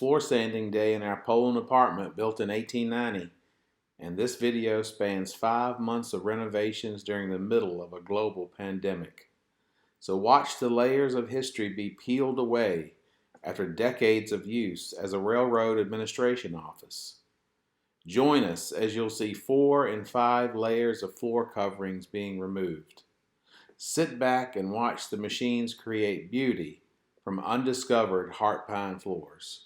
floor sanding day in our Poland apartment built in 1890, and this video spans 5 months of renovations during the middle of a global pandemic. So watch the layers of history be peeled away after decades of use as a railroad administration office. Join us as you'll see 4 and 5 layers of floor coverings being removed. Sit back and watch the machines create beauty from undiscovered heart pine floors.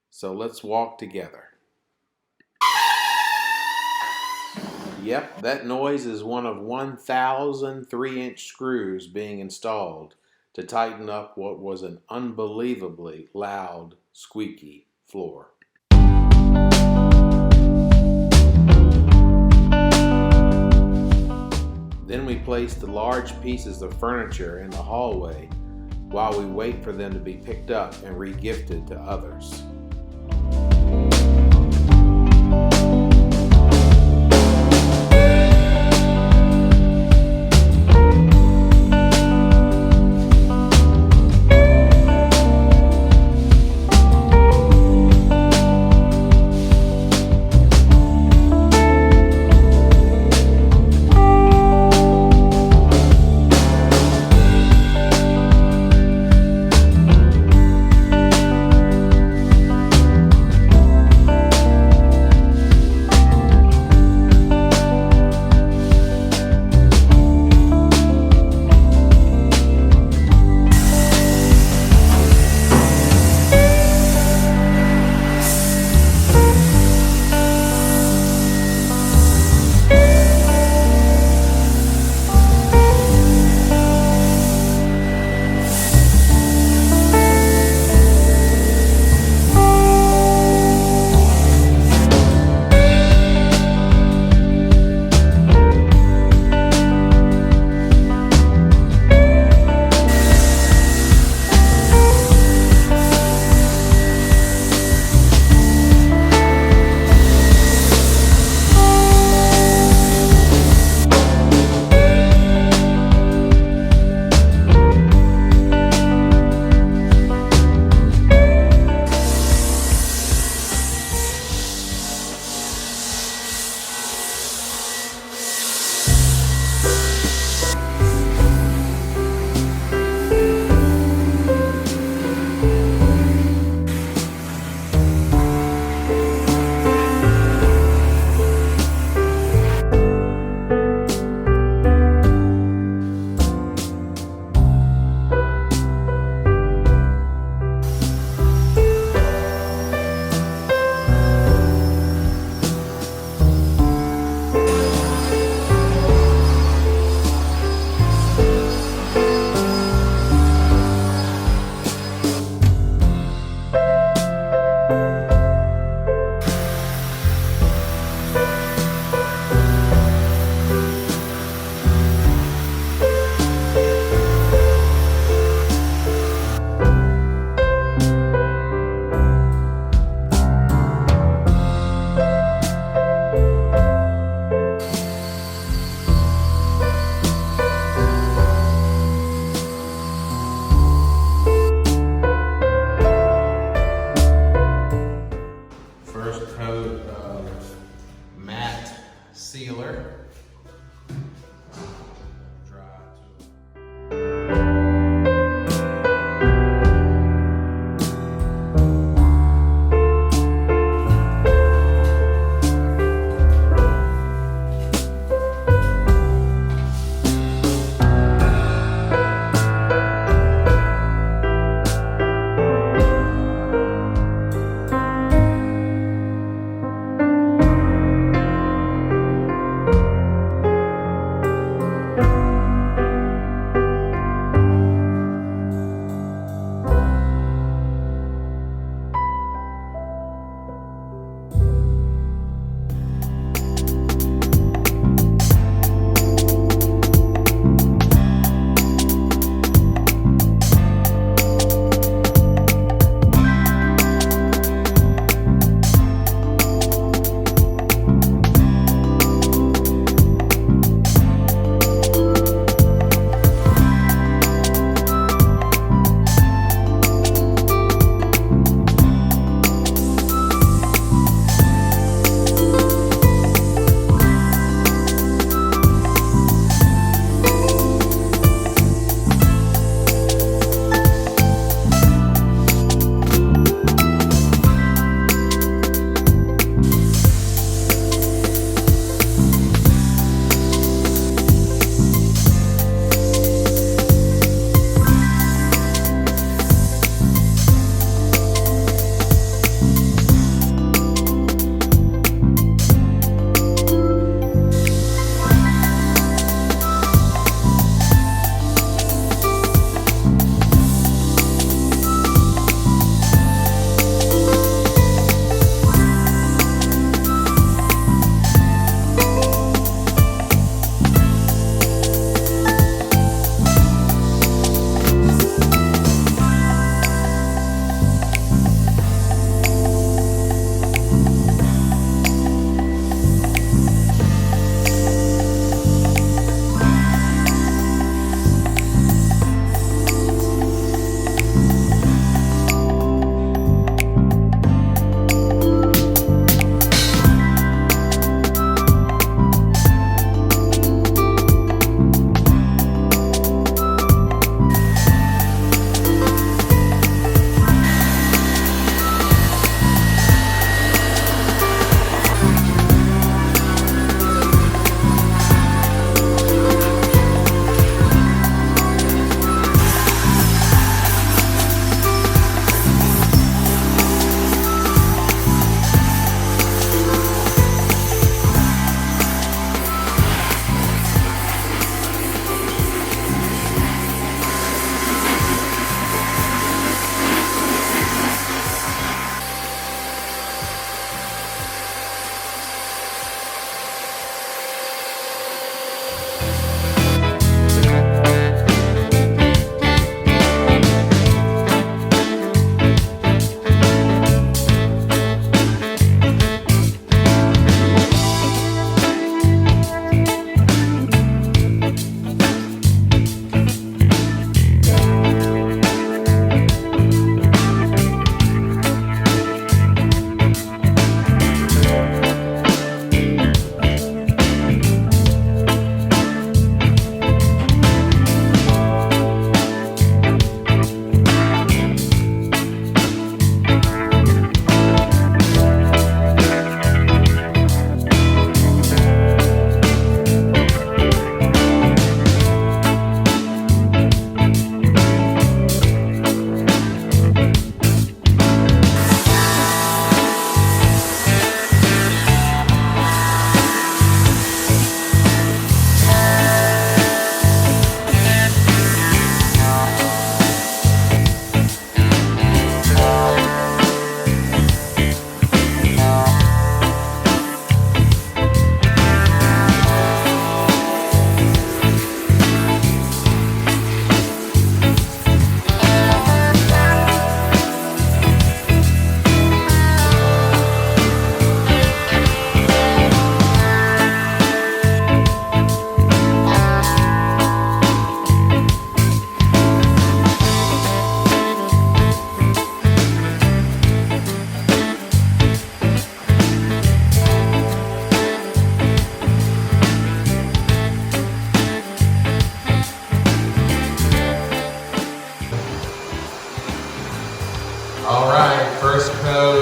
So let's walk together. Yep, that noise is one of 1,000 3-inch screws being installed to tighten up what was an unbelievably loud, squeaky floor. Then we place the large pieces of furniture in the hallway while we wait for them to be picked up and re-gifted to others.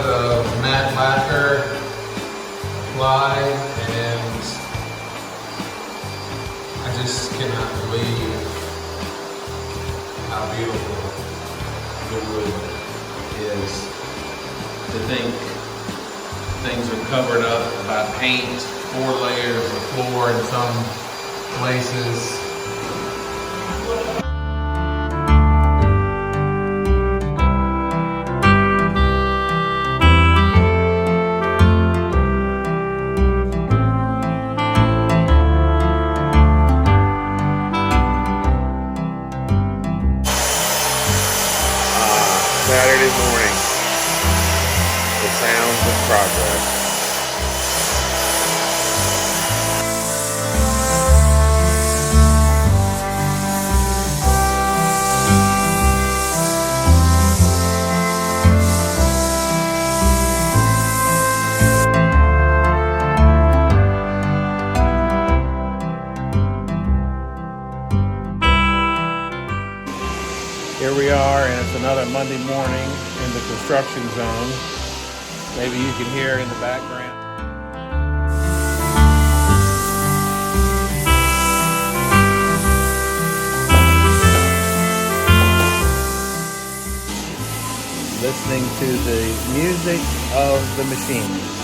coat of matte lacquer applied, and I just cannot believe how beautiful the wood is. To think things are covered up by paint, 4 layers of floor in some places. Saturday morning, the sounds of progress. Here we are, and it's another Monday morning in the construction zone. Maybe you can hear it in the background. Listening to the music of the machine.